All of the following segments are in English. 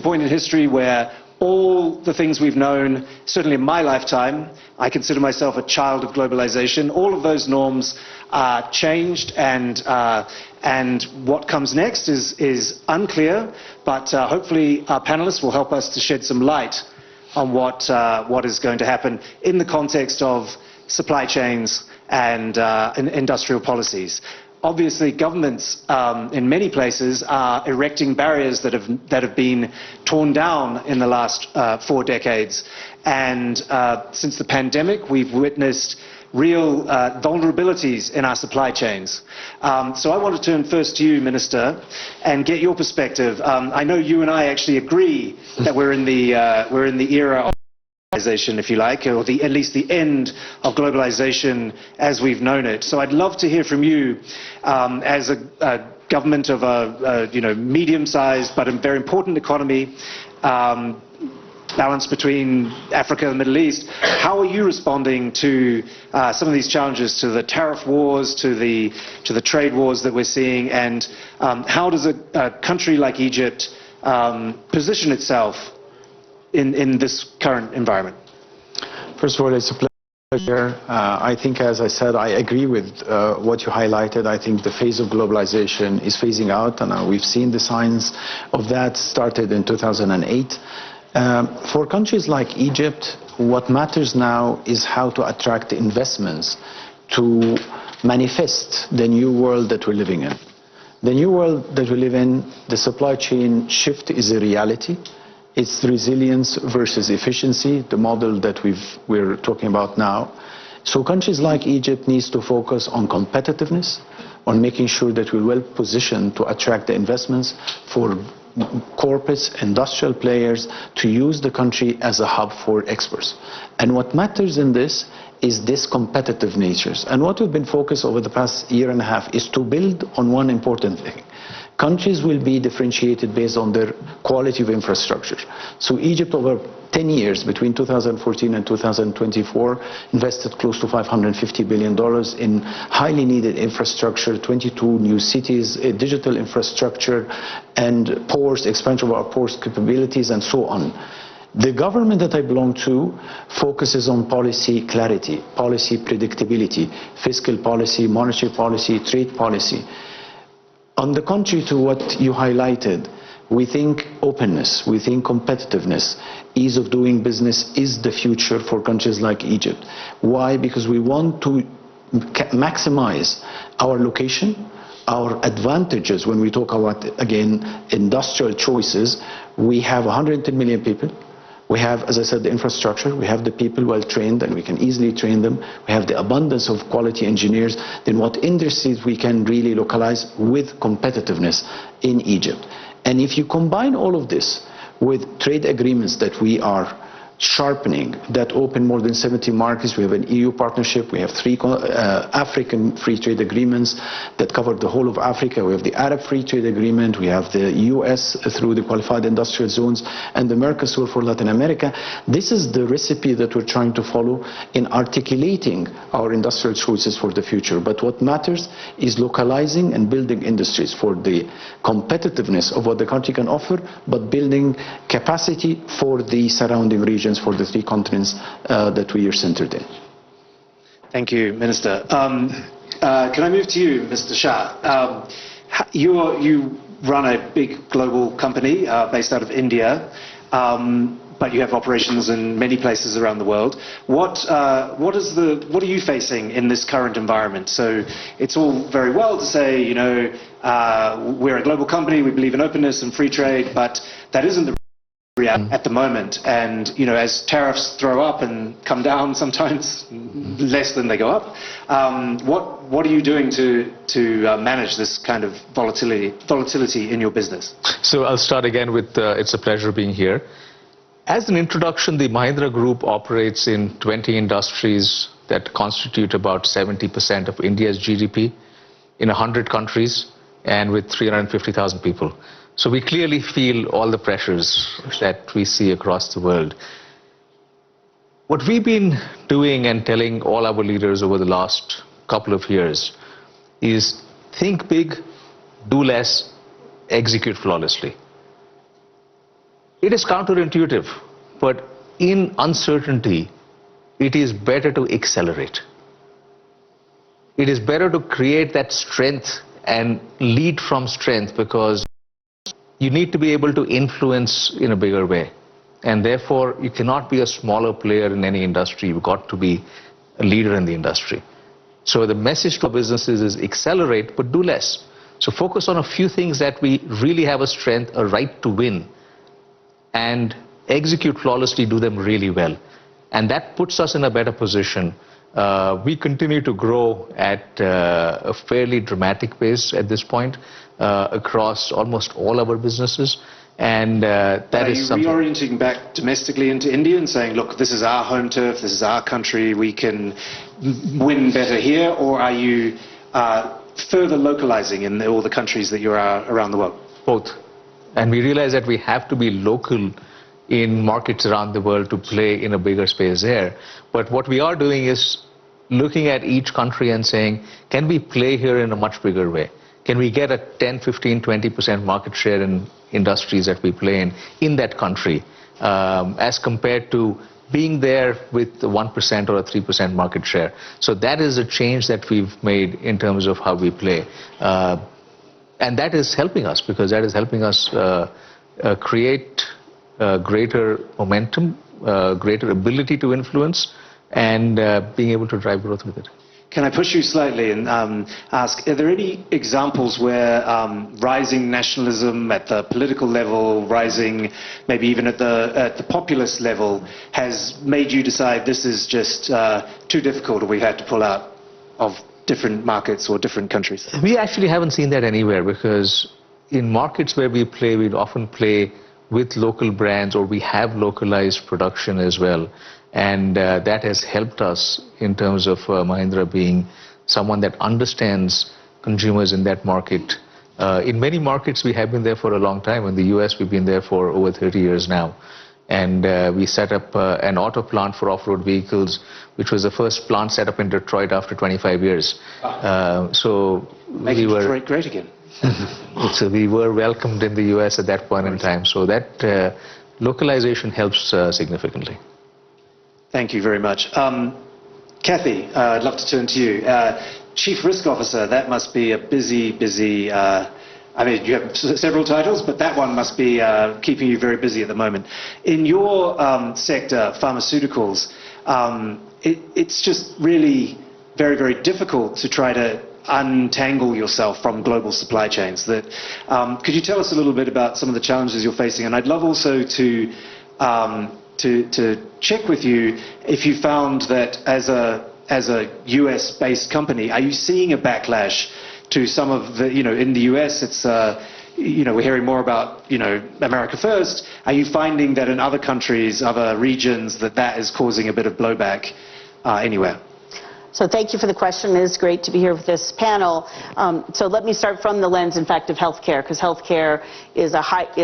point in history where all the things we've known, certainly in my lifetime, I consider myself a child of globalization, all of those norms are changed, and what comes next is unclear, but hopefully our panelists will help us to shed some light on what is going to happen in the context of supply chains and industrial policies. Obviously, governments in many places are erecting barriers that have been torn down in the last 4 decades. And since the pandemic, we've witnessed real vulnerabilities in our supply chains. So I want to turn first to you, Minister, and get your perspective. I know you and I actually agree that we're in the era of globalization, if you like, or at least the end of globalization as we've known it. So I'd love to hear from you, as a government of a medium-sized but a very important economy, balance between Africa and the Middle East. How are you responding to some of these challenges, to the tariff wars, to the trade wars that we're seeing, and how does a country like Egypt position itself in this current environment? First of all, it's a pleasure. I think, as I said, I agree with what you highlighted. I think the phase of globalization is phasing out, and we've seen the signs of that started in 2008. For countries like Egypt, what matters now is how to attract investments to manifest the new world that we're living in. The new world that we live in, the supply chain shift is a reality. It's resilience versus efficiency, the model that we're talking about now. So countries like Egypt needs to focus on competitiveness, on making sure that we're well positioned to attract the investments for corporates, industrial players, to use the country as a hub for exports. And what matters in this is this competitive nature. And what we've been focused over the past year and a half is to build on one important thing. Countries will be differentiated based on their quality of infrastructure. So Egypt, over 10 years, between 2014 and 2024, invested close to $550 billion in highly needed infrastructure, 22 new cities, digital infrastructure, and ports, expansion of our ports capabilities, and so on. The government that I belong to focuses on policy clarity, policy predictability, fiscal policy, monetary policy, trade policy. On the contrary to what you highlighted, we think openness, we think competitiveness, ease of doing business is the future for countries like Egypt. Why? Because we want to maximize our location, our advantages. When we talk about, again, industrial choices, we have 110 million people. We have, as I said, the infrastructure, we have the people well trained, and we can easily train them. We have the abundance of quality engineers. Then what industries we can really localize with competitiveness in Egypt. And if you combine all of this with trade agreements that we are sharpening, that open more than 70 markets. We have an EU partnership. We have 3 African free trade agreements that cover the whole of Africa. We have the Arab Free Trade Agreement. We have the US through the Qualified Industrial Zones, and the Mercosur for Latin America. This is the recipe that we're trying to follow in articulating our industrial choices for the future. But what matters is localizing and building industries for the competitiveness of what the country can offer, but building capacity for the surrounding regions, for the 3 continents that we are centered in. Thank you, Minister. Can I move to you, Mr. Shah? You run a big global company based out of India, but you have operations in many places around the world. What are you facing in this current environment? So it's all very well to say, we're a global company, we believe in openness and free trade, but that isn't the at the moment. And as tariffs throw up and come down, sometimes less than they go up, what are you doing to manage this kind of volatility in your business? So I'll start again with it's a pleasure being here. As an introduction, the Mahindra Group operates in 20 industries that constitute about 70% of India's GDP, in 100 countries, and with 350,000 people. So we clearly feel all the pressures that we see across the world. What we've been doing and telling all our leaders over the last couple of years is think big, do less, execute flawlessly. It is counterintuitive, but in uncertainty, it is better to accelerate. It is better to create that strength and lead from strength, because you need to be able to influence in a bigger way. And therefore, you cannot be a smaller player in any industry. You've got to be a leader in the industry. So the message to businesses is accelerate, but do less. So focus on a few things that we really have a strength, a right to win, and execute flawlessly, do them really well. And that puts us in a better position. We continue to grow at a fairly dramatic pace at this point across almost all our businesses. And that is something. Are you reorienting back domestically into India and saying, look, this is our home turf, this is our country, we can win better here? Or are you further localizing in all the countries that you are around the world? Both. And we realize that we have to be local in markets around the world to play in a bigger space there. But what we are doing is looking at each country and saying, can we play here in a much bigger way? Can we get a 10, 15, 20% market share in industries that we play in that country, as compared to being there with 1% or a 3% market share? So that is a change that we've made in terms of how we play. And that is helping us, because that is helping us create greater momentum, greater ability to influence, and being able to drive growth with it. Can I push you slightly and ask, are there any examples where rising nationalism at the political level, rising maybe even at the populist level, has made you decide this is just too difficult, or we've had to pull out of different markets or different countries? We actually haven't seen that anywhere, because in markets where we play, we'd often play with local brands, or we have localized production as well. And that has helped us in terms of Mahindra being someone that understands consumers in that market. In many markets, we have been there for a long time. In the US, we've been there for over 30 years now. And we set up an auto plant for off-road vehicles, which was the first plant set up in Detroit after 25 years. So Making Detroit great again. So we were welcomed in the US at that point in time. So that localization helps significantly. Thank you very much. Kathy, I'd love to turn to you. Chief Risk Officer, that must be a busy, I mean, you have several titles, but that one must be keeping you very busy at the moment. In your sector, pharmaceuticals, it's just really very, very difficult to try to untangle yourself from global supply chains. Could you tell us a little bit about some of the challenges you're facing? And I'd love also to check with you if you found that as a US-based company, are you seeing a backlash to some of the, in the US, it's, we're hearing more about, America first. Are you finding that in other countries, other regions, that is causing a bit of blowback anywhere? So thank you for the question. It is great to be here with this panel. So let me start from the lens, in fact, of healthcare, because healthcare is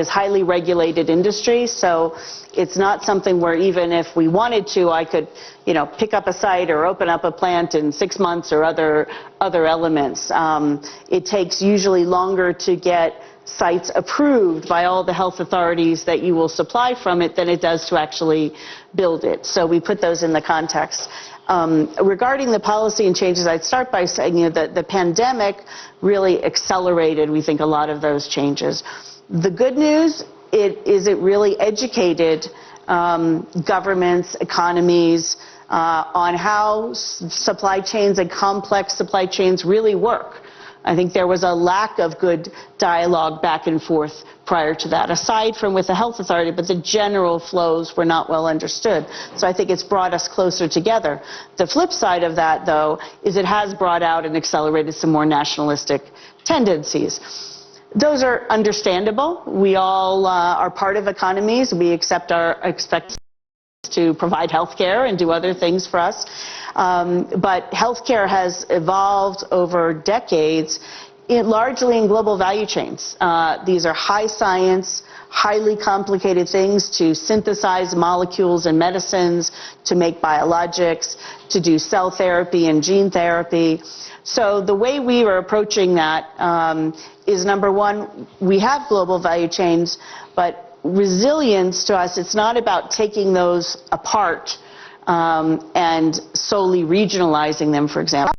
highly regulated industry. So it's not something where even if we wanted to, I could, pick up a site or open up a plant in 6 months or other elements. It takes usually longer to get sites approved by all the health authorities that you will supply from it than it does to actually build it. So we put those in the context. Regarding the policy and changes, I'd start by saying that the pandemic really accelerated, we think, a lot of those changes. The good news is it really educated governments, economies, on how supply chains and complex supply chains really work. I think there was a lack of good dialogue back and forth prior to that, aside from with the health authority, but the general flows were not well understood. So I think it's brought us closer together. The flip side of that, though, is it has brought out and accelerated some more nationalistic tendencies. Those are understandable. We all are part of economies. We expect to provide health care and do other things for us. But healthcare has evolved over decades, largely in global value chains. These are high science, highly complicated things to synthesize molecules and medicines, to make biologics, to do cell therapy and gene therapy. So the way we are approaching that is, number one, we have global value chains, but resilience to us, it's not about taking those apart and solely regionalizing them, for example.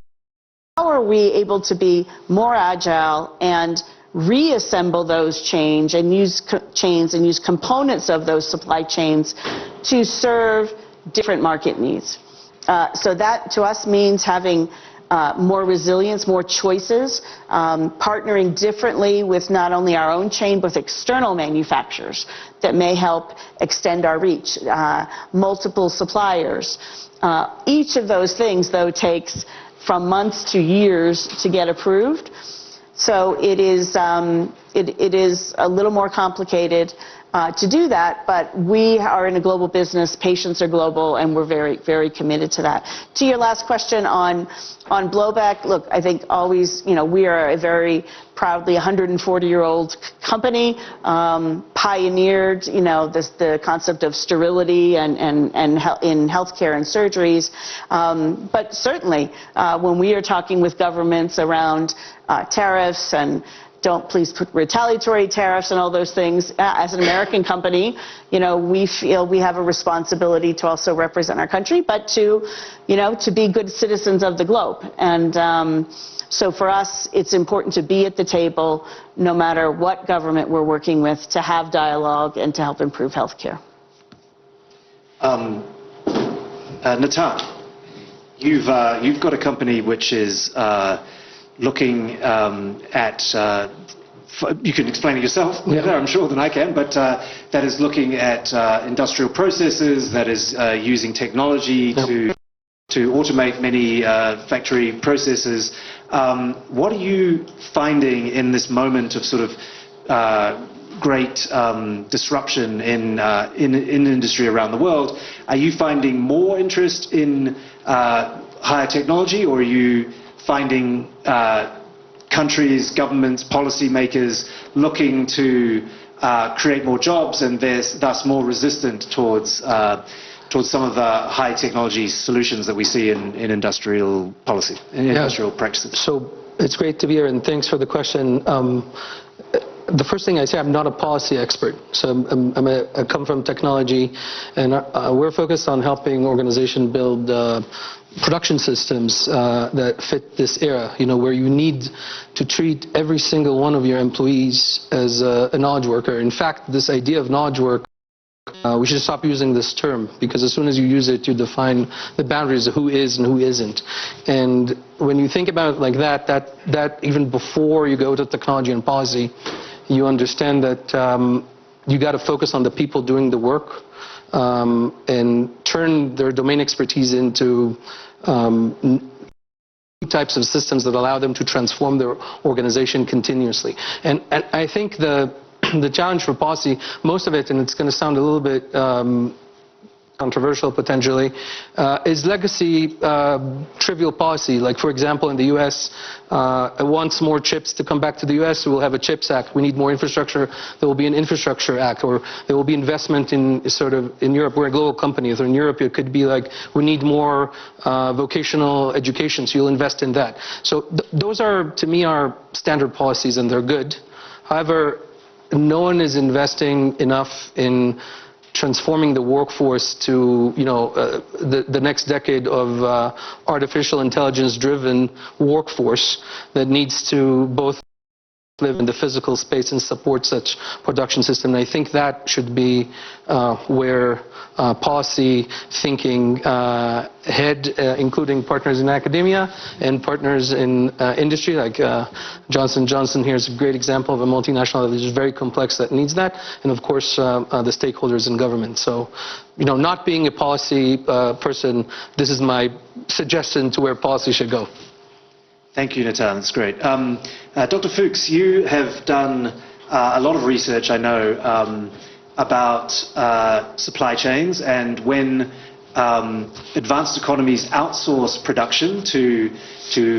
How are we able to be more agile and reassemble those chains and use components of those supply chains to serve different market needs? So that to us means having more resilience, more choices, partnering differently with not only our own chain but external manufacturers that may help extend our reach, multiple suppliers. Each of those things, though, takes from months to years to get approved. So it is a little more complicated to do that, but we are in a global business, patients are global, and we're very, very committed to that. To your last question on blowback, look, I think always, we are a very proudly 140-year-old company, pioneered, the concept of sterility and in healthcare and surgeries. But certainly, when we are talking with governments around tariffs and don't please put retaliatory tariffs and all those things. As an American company, we feel we have a responsibility to also represent our country, but to be good citizens of the globe. And so for us, it's important to be at the table, no matter what government we're working with, to have dialogue and to help improve healthcare. Natan, you've got a company which is looking at, you can explain it yourself better, I'm sure, than I can, but that is looking at industrial processes, that is using technology to automate many factory processes. What are you finding in this moment of sort of great disruption in industry around the world? Are you finding more interest in higher technology, or are you finding countries, governments, policymakers looking to create more jobs and thus more resistant towards some of the high technology solutions that we see in industrial policy, in industrial practices? So it's great to be here, and thanks for the question. The first thing I say, I'm not a policy expert, so I come from technology, and we're focused on helping organizations build production systems that fit this era, where you need to treat every single one of your employees as a knowledge worker. In fact, this idea of knowledge work, we should stop using this term, because as soon as you use it, you define the boundaries of who is and who isn't. And when you think about it like that even before you go to technology and policy, you understand that you got to focus on the people doing the work, and turn their domain expertise into types of systems that allow them to transform their organization continuously. And I think the challenge for policy, most of it, and it's going to sound a little bit controversial potentially, is legacy trivial policy. Like, for example, in the U.S., it wants more chips to come back to the U.S., so we'll have a CHIPS Act. We need more infrastructure, there will be an Infrastructure Act, or there will be investment in Europe. We're a global company, so in Europe it could be like, we need more vocational education, so you'll invest in that. So those are, to me, are standard policies, and they're good. However, no one is investing enough in transforming the workforce to, the next decade of artificial intelligence-driven workforce that needs to both live in the physical space and support such production system. And I think that should be where policy thinking head, including partners in academia and partners in industry, like Johnson & Johnson here is a great example of a multinational that is very complex that needs that, and of course the stakeholders in government. So, not being a policy person, this is my suggestion to where policy should go. Thank you, Natan. That's great. Dr. Fuchs, you have done a lot of research, I know, about supply chains, and when advanced economies outsource production to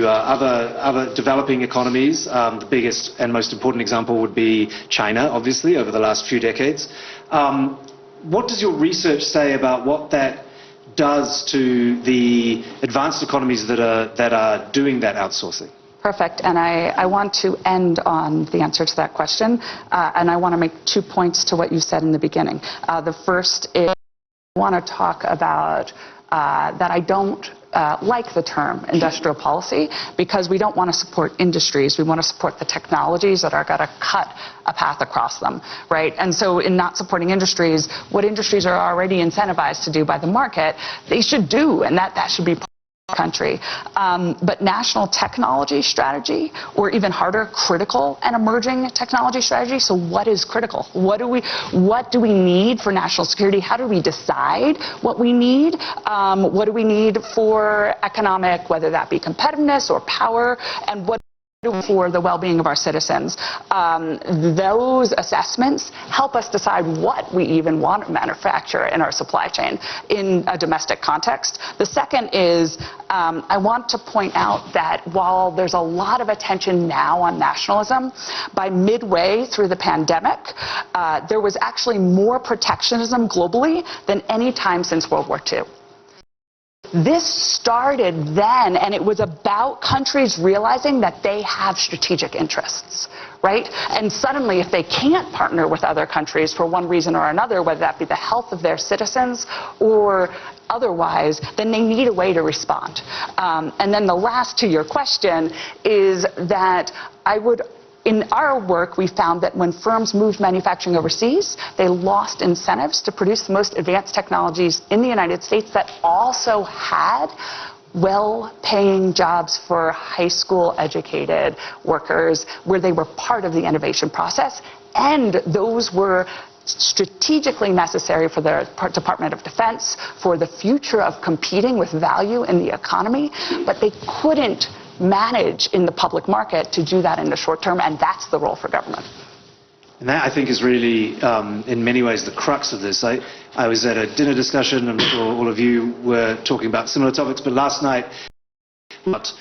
other developing economies. The biggest and most important example would be China, obviously, over the last few decades. What does your research say about what that does to the advanced economies that are doing that outsourcing? Perfect. And I want to end on the answer to that question. And I want to make 2 points to what you said in the beginning. The first is I want to talk about that I don't like the term industrial policy because we don't want to support industries. We want to support the technologies that are going to cut a path across them, right? And so in not supporting industries, what industries are already incentivized to do by the market, they should do, and that should be country. But national technology strategy, or even harder, critical and emerging technology strategy. So what is critical? What do we need for national security? How do we decide what we need? What do we need for economic, whether that be competitiveness or power, and what for the well-being of our citizens? Those assessments help us decide what we even want to manufacture in our supply chain in a domestic context. The second is I want to point out that while there's a lot of attention now on nationalism, by midway through the pandemic, there was actually more protectionism globally than any time since World War II. This started then, and it was about countries realizing that they have strategic interests, right? And suddenly, if they can't partner with other countries for one reason or another, whether that be the health of their citizens or otherwise, then they need a way to respond. And then the last to your question is that in our work, we found that when firms moved manufacturing overseas, they lost incentives to produce the most advanced technologies in the United States that also had well-paying jobs for high school educated workers where they were part of the innovation process. And those were strategically necessary for the Department of Defense, for the future of competing with value in the economy, but they couldn't manage in the public market to do that in the short term, and that's the role for government. And that, I think, is really, in many ways, the crux of this. I was at a dinner discussion, I'm sure all of you were talking about similar topics, but last night, about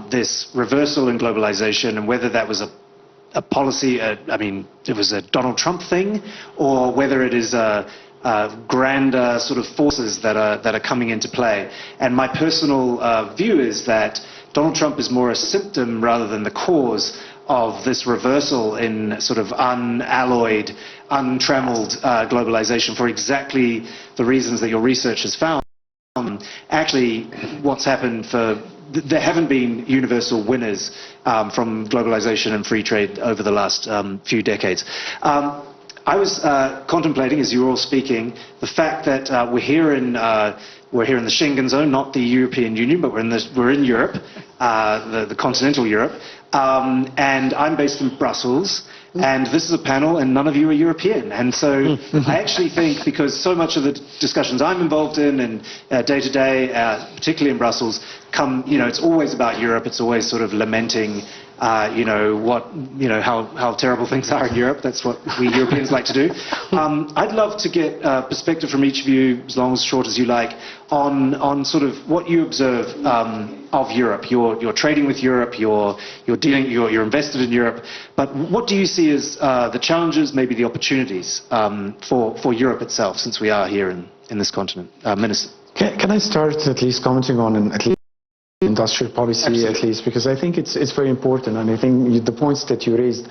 this reversal in globalization and whether that was a policy, I mean, it was a Donald Trump thing, or whether it is grander sort of forces that are coming into play. And my personal view is that Donald Trump is more a symptom rather than the cause of this reversal in sort of unalloyed, untrammeled globalization for exactly the reasons that your research has found. Actually, what's happened there haven't been universal winners from globalization and free trade over the last few decades. I was contemplating, as you were all speaking, the fact that we're here in the Schengen zone, not the European Union, but we're in Europe, the continental Europe, and I'm based in Brussels, and this is a panel, and none of you are European. And so I actually think, because so much of the discussions I'm involved in and day to day, particularly in Brussels, it's always about Europe. It's always sort of lamenting how terrible things are in Europe. That's what we Europeans like to do. I'd love to get a perspective from each of you, as long as short as you like, on sort of what you observe of Europe. You're trading with Europe. You're invested in Europe. But what do you see as the challenges, maybe the opportunities for Europe itself, since we are here in this continent, Minister? Can I start at least commenting on at least industrial policy? Absolutely. At least, because I think it's very important, and I think the points that you raised,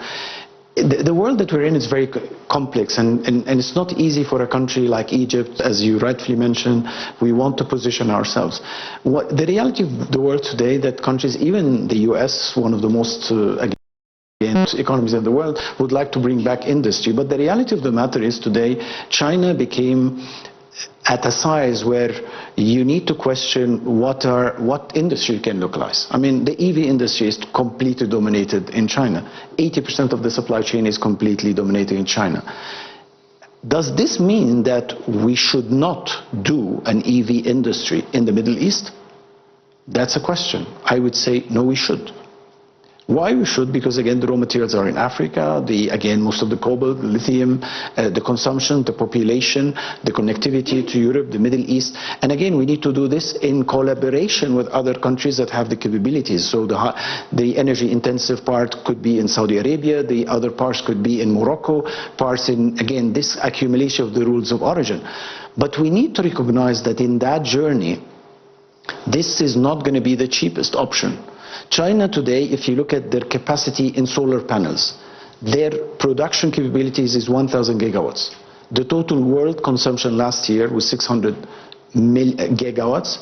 the world that we're in is very complex, and it's not easy for a country like Egypt, as you rightfully mentioned. We want to position ourselves. The reality of the world today, that countries, even the US, one of the most economies in the world, would like to bring back industry. But the reality of the matter is today, China became at a size where you need to question what industry can localize. I mean, the EV industry is completely dominated in China. 80% of the supply chain is completely dominated in China. Does this mean that we should not do an EV industry in the Middle East? That's a question. I would say no, we should. Why we should? Because again, the raw materials are in Africa, again, most of the cobalt, the lithium, the consumption, the population, the connectivity to Europe, the Middle East. And again, we need to do this in collaboration with other countries that have the capabilities. So the energy intensive part could be in Saudi Arabia, the other parts could be in Morocco, parts in, again, this accumulation of the rules of origin. But we need to recognize that in that journey, this is not going to be the cheapest option. China today, if you look at their capacity in solar panels, their production capabilities is 1,000 gigawatts. The total world consumption last year was 600 gigawatts,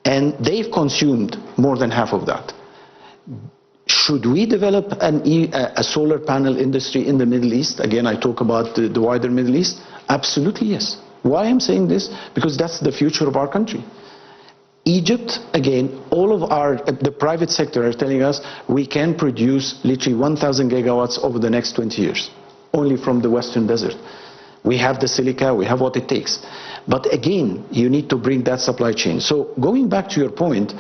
and they've consumed more than half of that. Should we develop a solar panel industry in the Middle East? Again, I talk about the wider Middle East. Absolutely yes. Why I'm saying this? Because that's the future of our country. Egypt, again, all of the private sector are telling us we can produce literally 1,000 gigawatts over the next 20 years, only from the Western Desert. We have the silica, we have what it takes. But again, you need to bring that supply chain. So going back to your point,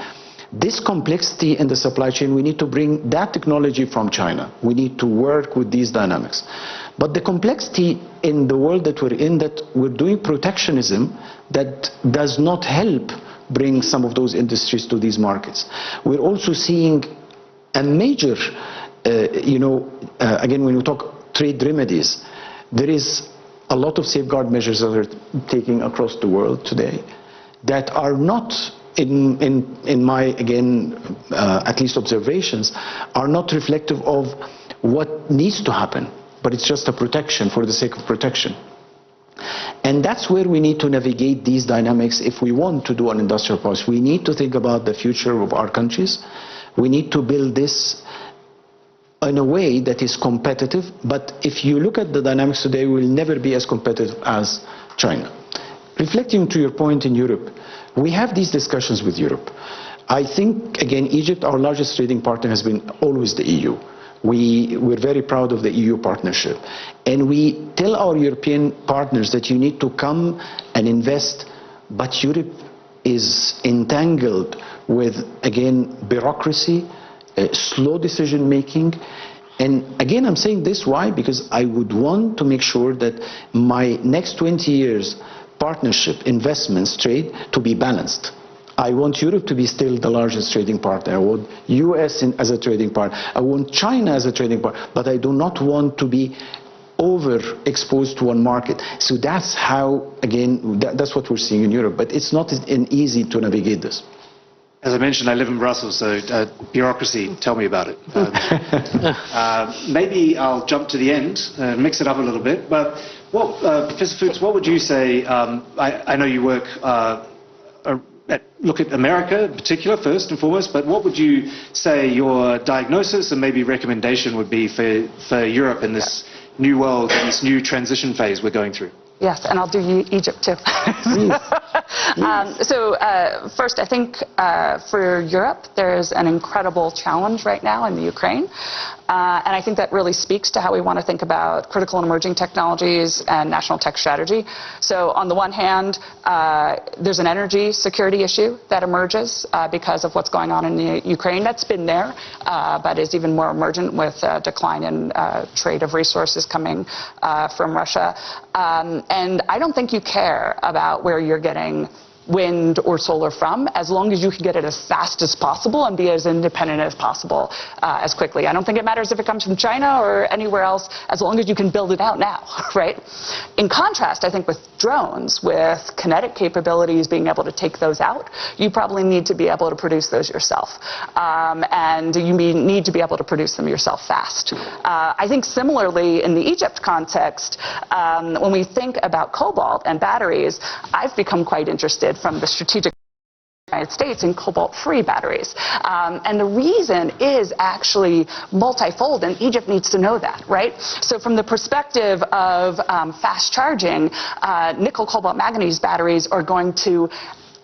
this complexity in the supply chain, we need to bring that technology from China. We need to work with these dynamics. But the complexity in the world that we're in, that we're doing protectionism that does not help bring some of those industries to these markets. We're also seeing a major, again, when we talk trade remedies, there is a lot of safeguard measures that are taking across the world today that are not, in my, again, at least observations, are not reflective of what needs to happen, but it's just a protection for the sake of protection. And that's where we need to navigate these dynamics if we want to do an industrial policy. We need to think about the future of our countries. We need to build this in a way that is competitive, but if you look at the dynamics today, we will never be as competitive as China. Reflecting to your point in Europe, we have these discussions with Europe. I think, again, Egypt, our largest trading partner, has been always the EU. We're very proud of the EU partnership. And we tell our European partners that you need to come and invest, but Europe is entangled with, again, bureaucracy, slow decision making. And again, I'm saying this, why? Because I would want to make sure that my next 20 years partnership, investments, trade, to be balanced. I want Europe to be still the largest trading partner. I want US as a trading partner. I want China as a trading partner. But I do not want to be overexposed to one market. So that's how, again, that's what we're seeing in Europe. But it's not easy to navigate this. As I mentioned, I live in Brussels, so bureaucracy, tell me about it. Maybe I'll jump to the end, mix it up a little bit. But Professor Fuchs, what would you say? I know you work, look at America in particular first and foremost, but what would you say your diagnosis and maybe recommendation would be for Europe in this new world, in this new transition phase we're going through? Yes, and I'll do Egypt too. First, I think for Europe, there's an incredible challenge right now in the Ukraine. And I think that really speaks to how we want to think about critical and emerging technologies and national tech strategy. So on the one hand, there's an energy security issue that emerges because of what's going on in the Ukraine. That's been there, but is even more emergent with decline in trade of resources coming from Russia. And I don't think you care about where you're getting wind or solar from, as long as you can get it as fast as possible and be as independent as possible as quickly. I don't think it matters if it comes from China or anywhere else, as long as you can build it out now, right? In contrast, I think with drones, with kinetic capabilities, being able to take those out, you probably need to be able to produce those yourself. And you need to be able to produce them yourself fast. I think similarly in the Egypt context, when we think about cobalt and batteries, I've become quite interested from the strategic United States in cobalt-free batteries. And the reason is actually multifold, and Egypt needs to know that, right? So from the perspective of fast charging, nickel cobalt manganese batteries are going to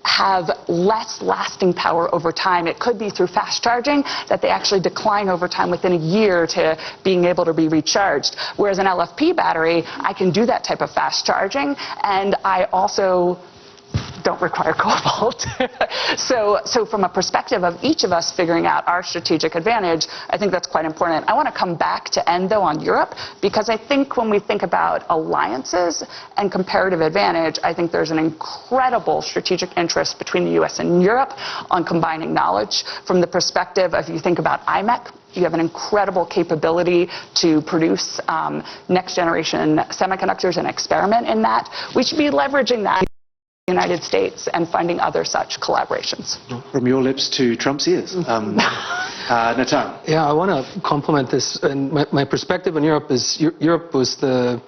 have less lasting power over time. It could be through fast charging that they actually decline over time within a year to being able to be recharged. Whereas an LFP battery, I can do that type of fast charging, and I also don't require cobalt. So from a perspective of each of us figuring out our strategic advantage, I think that's quite important. I want to come back to end, though, on Europe, because I think when we think about alliances and comparative advantage, I think there's an incredible strategic interest between the US and Europe on combining knowledge. From the perspective of, if you think about IMEC, you have an incredible capability to produce next generation semiconductors and experiment in that. We should be leveraging that United States and finding other such collaborations. From your lips to Trump's ears. Natan. Yeah, I want to complement this. And my perspective on Europe is Europe was the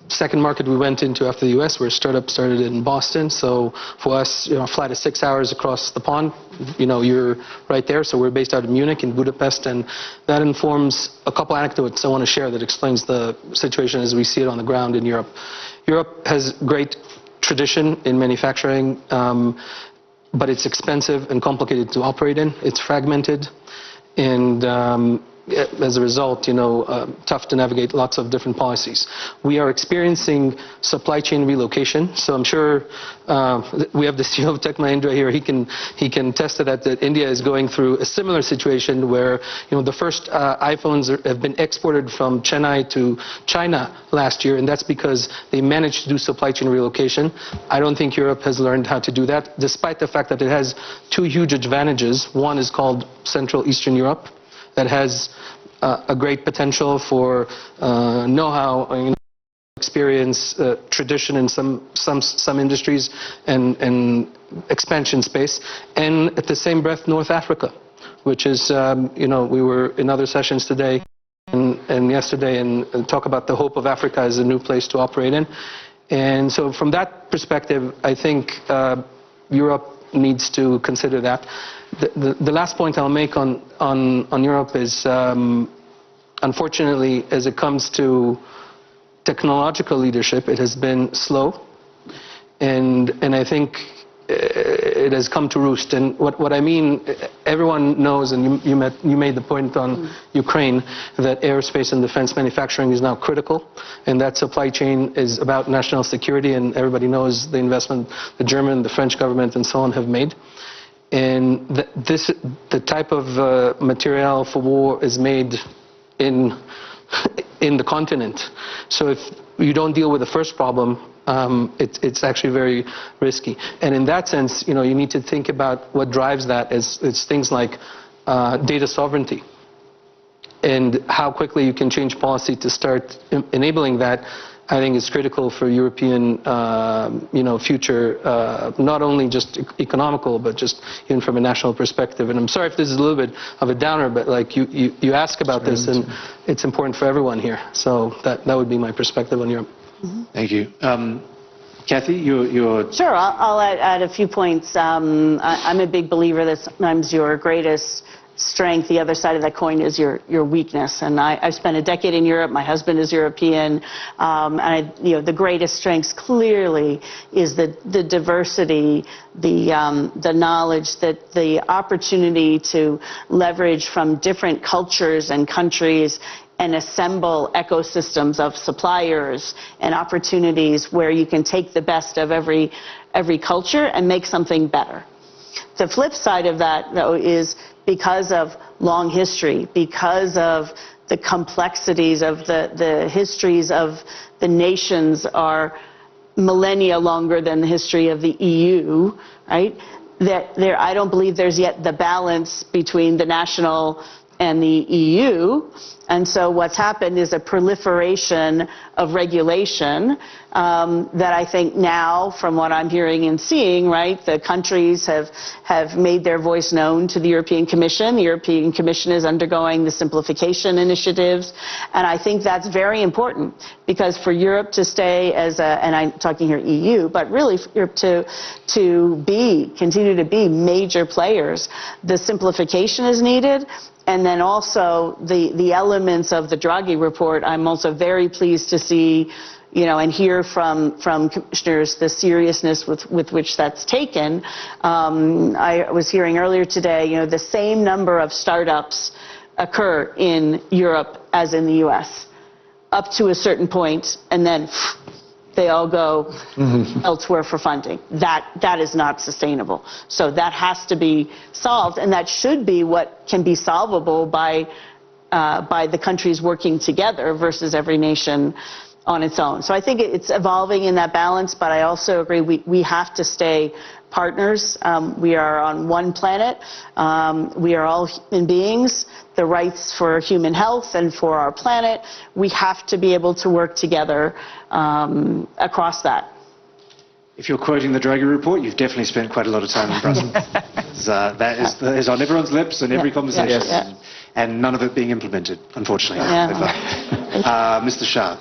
second market we went into after the U.S., where a startup started in Boston. So for us, a flight is 6 hours across the pond. You're right there. So we're based out of Munich and Budapest, and that informs a couple anecdotes I want to share that explains the situation as we see it on the ground in Europe. Europe has great tradition in manufacturing, but it's expensive and complicated to operate in. It's fragmented, and as a result, tough to navigate lots of different policies. We are experiencing supply chain relocation. So I'm sure we have the CEO of Tech Mahindra here. He can test to that India is going through a similar situation where the first iPhones have been exported from Chennai to China last year, and that's because they managed to do supply chain relocation. I don't think Europe has learned how to do that, despite the fact that it has two huge advantages. One is called Central Eastern Europe, that has a great potential for know-how, experience, tradition in some industries, and expansion space. And at the same breath, North Africa, which is, we were in other sessions today and yesterday and talk about the hope of Africa as a new place to operate in. And so from that perspective, I think Europe needs to consider that. The last point I'll make on Europe is, unfortunately, as it comes to technological leadership, it has been slow, and I think it has come to roost. And what I mean, everyone knows, and you made the point on Ukraine, that aerospace and defense manufacturing is now critical, and that supply chain is about national security, and everybody knows the investment the German, the French government, and so on have made. And the type of material for war is made in the continent. So if you don't deal with the first problem, it's actually very risky. And in that sense, you need to think about what drives that. It's things like data sovereignty, and how quickly you can change policy to start enabling that. I think it's critical for European, future, not only just economical, but just even from a national perspective. And I'm sorry if this is a little bit of a downer, but like you ask about this, and it's important for everyone here. So that would be my perspective on Europe. Thank you. Kathy, you're... Sure, I'll add a few points. I'm a big believer that sometimes your greatest strength, the other side of that coin, is your weakness. And I've spent a decade in Europe. My husband is European. The greatest strengths clearly is the diversity, the knowledge, that the opportunity to leverage from different cultures and countries and assemble ecosystems of suppliers and opportunities where you can take the best of every culture and make something better. The flip side of that, though, is because of long history, because of the complexities of the histories of the nations are millennia longer than the history of the EU, right? I don't believe there's yet the balance between the national and the EU. And so what's happened is a proliferation of regulation that I think now, from what I'm hearing and seeing, right, the countries have made their voice known to the European Commission. The European Commission is undergoing the simplification initiatives. And I think that's very important, because for Europe to stay as and I'm talking here EU, but really for Europe to continue to be major players, the simplification is needed. And then also the elements of the Draghi report, I'm also very pleased to see, and hear from commissioners the seriousness with which that's taken. I was hearing earlier today, the same number of startups occur in Europe as in the US, up to a certain point, and then they all go elsewhere for funding. That is not sustainable. So that has to be solved, and that should be what can be solvable by the countries working together versus every nation on its own. So I think it's evolving in that balance, but I also agree we have to stay partners. We are on one planet. We are all human beings. The rights for human health and for our planet, we have to be able to work together across that. If you're quoting the Draghi report, you've definitely spent quite a lot of time in Brussels. That is on everyone's lips in every conversation, and none of it being implemented, unfortunately. Mr. Shah,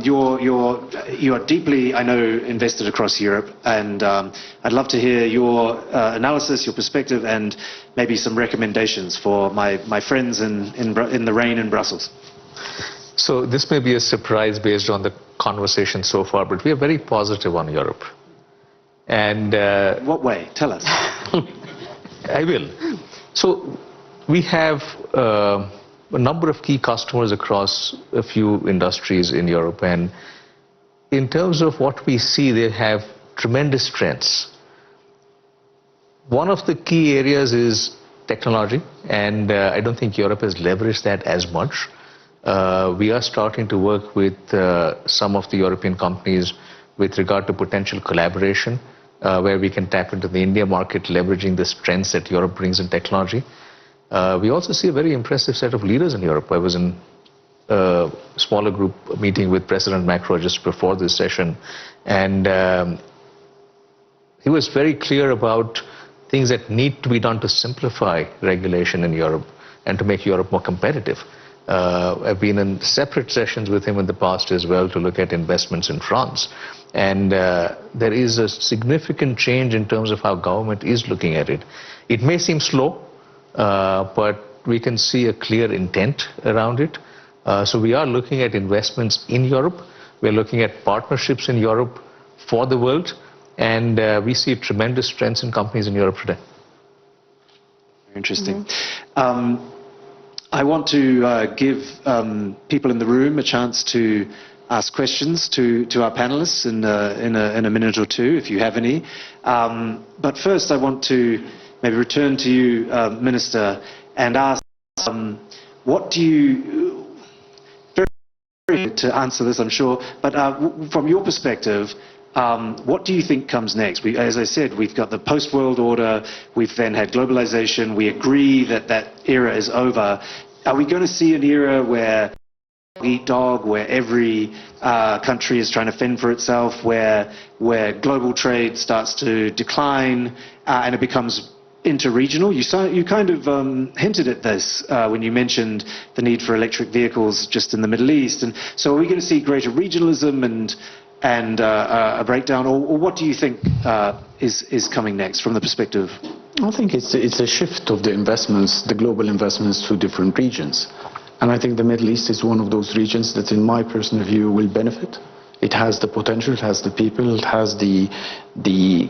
you are deeply, I know, invested across Europe, and I'd love to hear your analysis, your perspective, and maybe some recommendations for my friends in the rain in Brussels. So this may be a surprise based on the conversation so far, but we are very positive on Europe. And what way? Tell us. I will. So we have a number of key customers across a few industries in Europe, and in terms of what we see, they have tremendous strengths. One of the key areas is technology, and I don't think Europe has leveraged that as much. We are starting to work with some of the European companies with regard to potential collaboration, where we can tap into the India market, leveraging the strengths that Europe brings in technology. We also see a very impressive set of leaders in Europe. I was in a smaller group meeting with President Macron just before this session, and he was very clear about things that need to be done to simplify regulation in Europe and to make Europe more competitive. I've been in separate sessions with him in the past as well to look at investments in France. And there is a significant change in terms of how government is looking at it. It may seem slow, but we can see a clear intent around it. So we are looking at investments in Europe. We're looking at partnerships in Europe for the world. And we see tremendous strengths in companies in Europe today. Very interesting. I want to give people in the room a chance to ask questions to our panelists in a minute or two, if you have any. But first, I want to maybe return to you, Minister, and ask, what do you, very to answer this, I'm sure, but from your perspective, what do you think comes next? As I said, we've got the post-world order, we've then had globalization, we agree that that era is over. Are we going to see an era where eat dog, where every country is trying to fend for itself, where global trade starts to decline and it becomes interregional? You kind of hinted at this when you mentioned the need for electric vehicles just in the Middle East. And so are we going to see greater regionalism and a breakdown, or what do you think is coming next from the perspective? I think it's a shift of the investments, the global investments, to different regions. And I think the Middle East is one of those regions that, in my personal view, will benefit. It has the potential, it has the people, it has the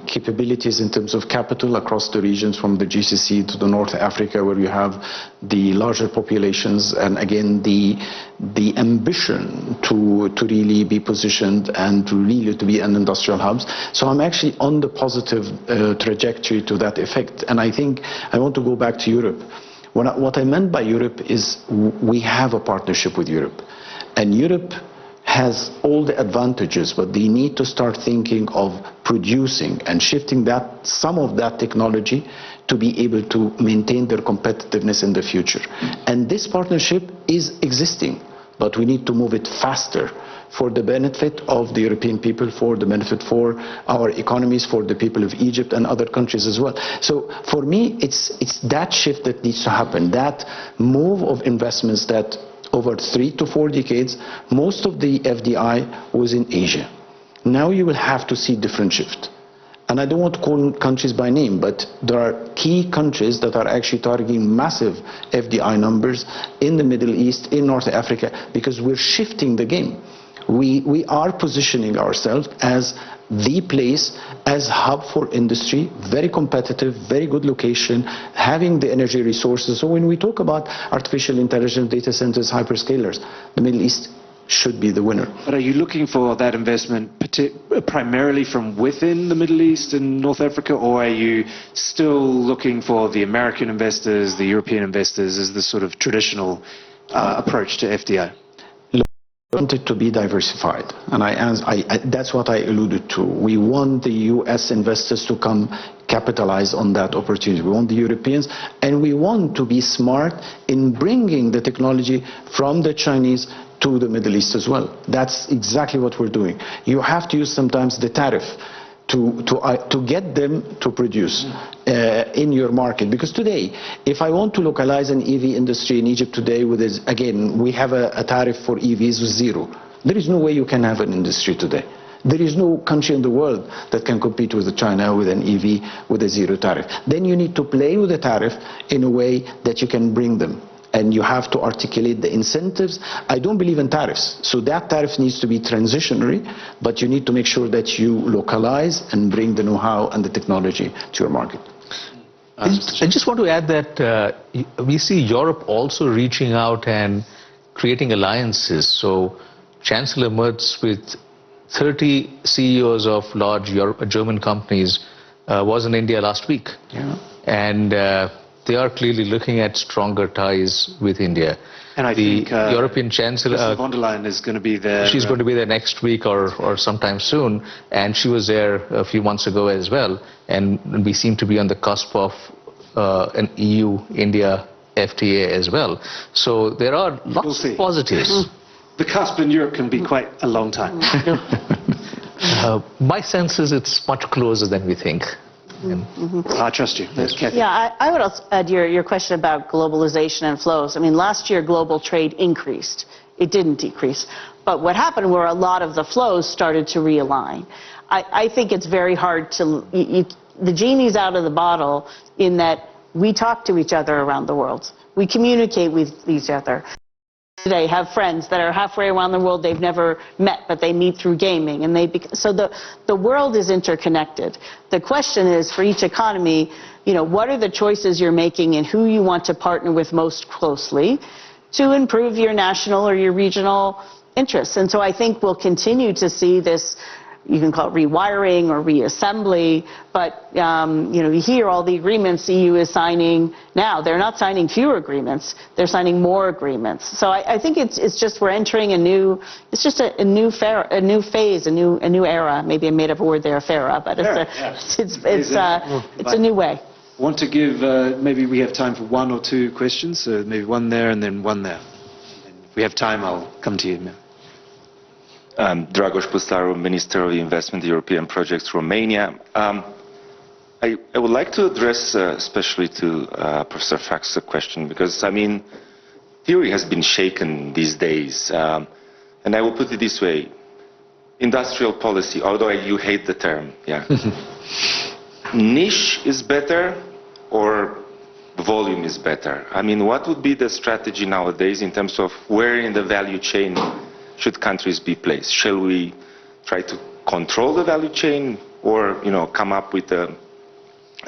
capabilities in terms of capital across the regions, from the GCC to the North Africa, where you have the larger populations, and again the ambition to really be positioned and to really to be an industrial hubs. So I'm actually on the positive trajectory to that effect. And I think I want to go back to Europe. What I meant by Europe is we have a partnership with Europe, and Europe has all the advantages, but they need to start thinking of producing and shifting some of that technology to be able to maintain their competitiveness in the future. And this partnership is existing, but we need to move it faster for the benefit of the European people, for the benefit for our economies, for the people of Egypt and other countries as well. So for me, it's that shift that needs to happen, that move of investments that over 3 to 4 decades, most of the FDI was in Asia. Now you will have to see different shift. And I don't want to call countries by name, but there are key countries that are actually targeting massive FDI numbers in the Middle East, in North Africa, because we're shifting the game. We are positioning ourselves as the place, as hub for industry, very competitive, very good location, having the energy resources. So when we talk about artificial intelligence, data centers, hyperscalers, the Middle East should be the winner. But are you looking for that investment primarily from within the Middle East and North Africa, or are you still looking for the American investors, the European investors, as the sort of traditional approach to FDI? We want it to be diversified, and that's what I alluded to. We want the US investors to come capitalize on that opportunity. We want the Europeans, and we want to be smart in bringing the technology from the Chinese to the Middle East as well. That's exactly what we're doing. You have to use sometimes the tariff to get them to produce in your market. Because today, if I want to localize an EV industry in Egypt today, with this, again, we have a tariff for EVs with zero. There is no way you can have an industry today. There is no country in the world that can compete with China with an EV with a zero tariff. Then you need to play with the tariff in a way that you can bring them. And you have to articulate the incentives. I don't believe in tariffs. So that tariff needs to be transitionary, but you need to make sure that you localize and bring the know-how and the technology to your market. I just want to add that we see Europe also reaching out and creating alliances. So Chancellor Merz with 30 CEOs of large German companies was in India last week. Yeah. And they are clearly looking at stronger ties with India. And I think European Chancellor President von der Leyen is going to be there. She's going to be there next week or sometime soon, and she was there a few months ago as well. And we seem to be on the cusp of an EU-India FTA as well. So there are lots of positives. The cusp in Europe can be quite a long time. My sense is it's much closer than we think. I trust you. Yeah, I would also add your question about globalization and flows. I mean, last year global trade increased. It didn't decrease. But what happened were a lot of the flows started to realign. I think it's very hard to, the genie's out of the bottle in that we talk to each other around the world. We communicate with each other. Today have friends that are halfway around the world they've never met, but they meet through gaming, and so the world is interconnected. The question is, for each economy, what are the choices you're making and who you want to partner with most closely to improve your national or your regional interests. And so I think we'll continue to see this. You can call it rewiring or reassembly, but you hear all the agreements the EU is signing now. They're not signing fewer agreements; they're signing more agreements. So I think it's just we're entering a new phase, a new era. Maybe I made up a word there, era, but it's a new way. Want to give? Maybe we have time for one or two questions. So maybe one there and then one there. If we have time, I'll come to you now. Dragoș Pustaru, Minister of Investment, European Projects, Romania. I would like to address especially to Professor Fax's question, because, I mean, theory has been shaken these days. And I will put it this way. Industrial policy, although you hate the term, yeah. Niche is better or volume is better? I mean, what would be the strategy nowadays in terms of where in the value chain should countries be placed? Shall we try to control the value chain, or come up with a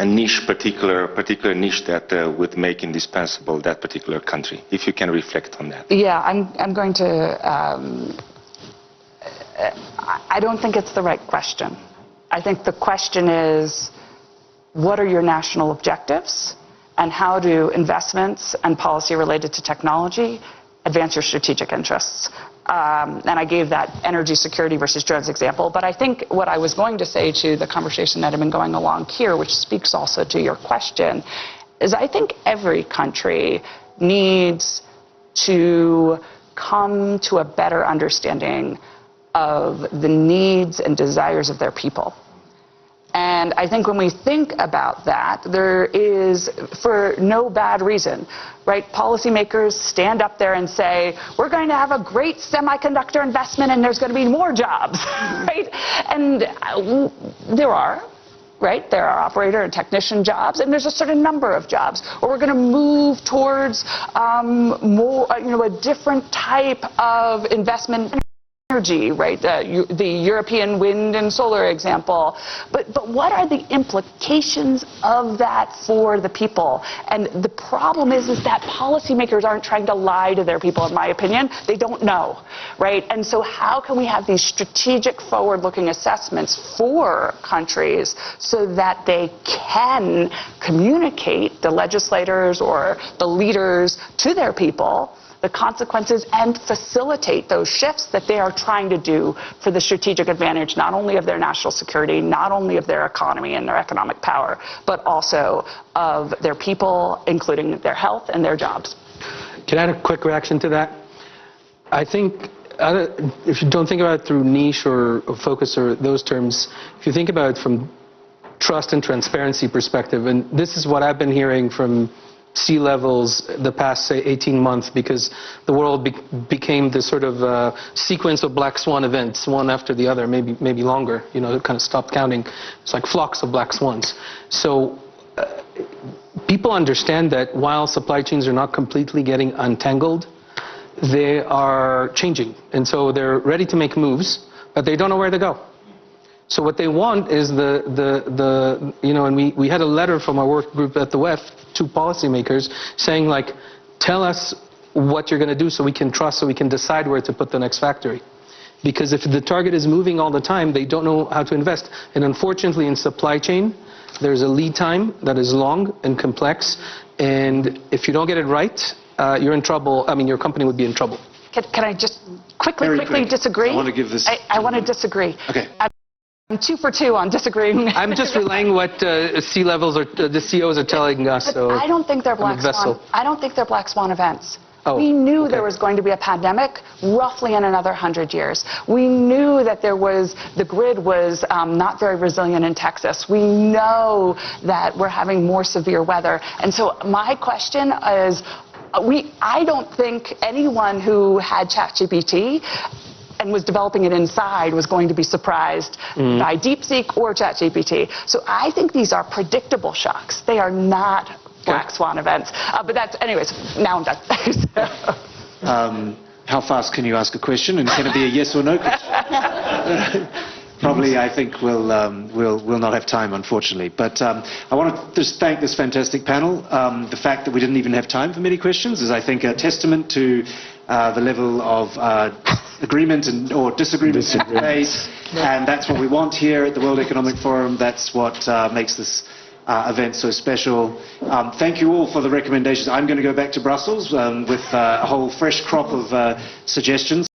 niche, particular niche that would make indispensable that particular country? If you can reflect on that. Yeah, I'm going to. I don't think it's the right question. I think the question is, what are your national objectives, and how do investments and policy related to technology advance your strategic interests? And I gave that energy security versus drugs example, but I think what I was going to say to the conversation that had been going along here, which speaks also to your question, is I think every country needs to come to a better understanding of the needs and desires of their people. And I think when we think about that, there is, for no bad reason, right, policymakers stand up there and say, we're going to have a great semiconductor investment and there's going to be more jobs, right? And there are. Right? There are operator and technician jobs, and there's a certain number of jobs. Or we're going to move towards more, a different type of investment. Energy, right? The European wind and solar example. But what are the implications of that for the people? And the problem is that policymakers aren't trying to lie to their people, in my opinion. They don't know, right? And so how can we have these strategic forward-looking assessments for countries so that they can communicate, the legislators or the leaders, to their people the consequences and facilitate those shifts that they are trying to do for the strategic advantage, not only of their national security, not only of their economy and their economic power, but also of their people, including their health and their jobs. Can I add a quick reaction to that? I think if you don't think about it through niche or focus or those terms, if you think about it from trust and transparency perspective, and this is what I've been hearing from C-levels the past, say, 18 months, because the world became this sort of sequence of black swan events, one after the other, maybe longer, you know, it kind of stopped counting. It's like flocks of black swans. So people understand that while supply chains are not completely getting untangled, they are changing. And so they're ready to make moves, but they don't know where to go. So what they want is you know, and we had a letter from our work group at the WEF to policymakers saying, like, tell us what you're going to do so we can trust, so we can decide where to put the next factory. Because if the target is moving all the time, they don't know how to invest. And unfortunately, in supply chain, there's a lead time that is long and complex. And if you don't get it right, you're in trouble. I mean, your company would be in trouble. Can I just quickly disagree? I want to give this... I want to disagree. Okay. I'm 2 for 2 on disagreeing. I'm just relaying what C-levels or the CEOs are telling us. But so I don't think they're black swan. I don't think they're black swan events. We knew there was going to be a pandemic roughly in another 100 years. We knew that the grid was not very resilient in Texas. We know that we're having more severe weather. And so my question is, I don't think anyone who had ChatGPT and was developing it inside was going to be surprised by DeepSeek or ChatGPT. So I think these are predictable shocks. They are not black swan events. But that's, anyways, now I'm done. How fast can you ask a question, and can it be a yes or no question? Probably, I think we'll not have time, unfortunately. But I want to just thank this fantastic panel. The fact that we didn't even have time for many questions is, I think, a testament to the level of agreement or disagreement in debate, and that's what we want here at the World Economic Forum. That's what makes this event so special. Thank you all for the recommendations. I'm going to go back to Brussels with a whole fresh crop of suggestions.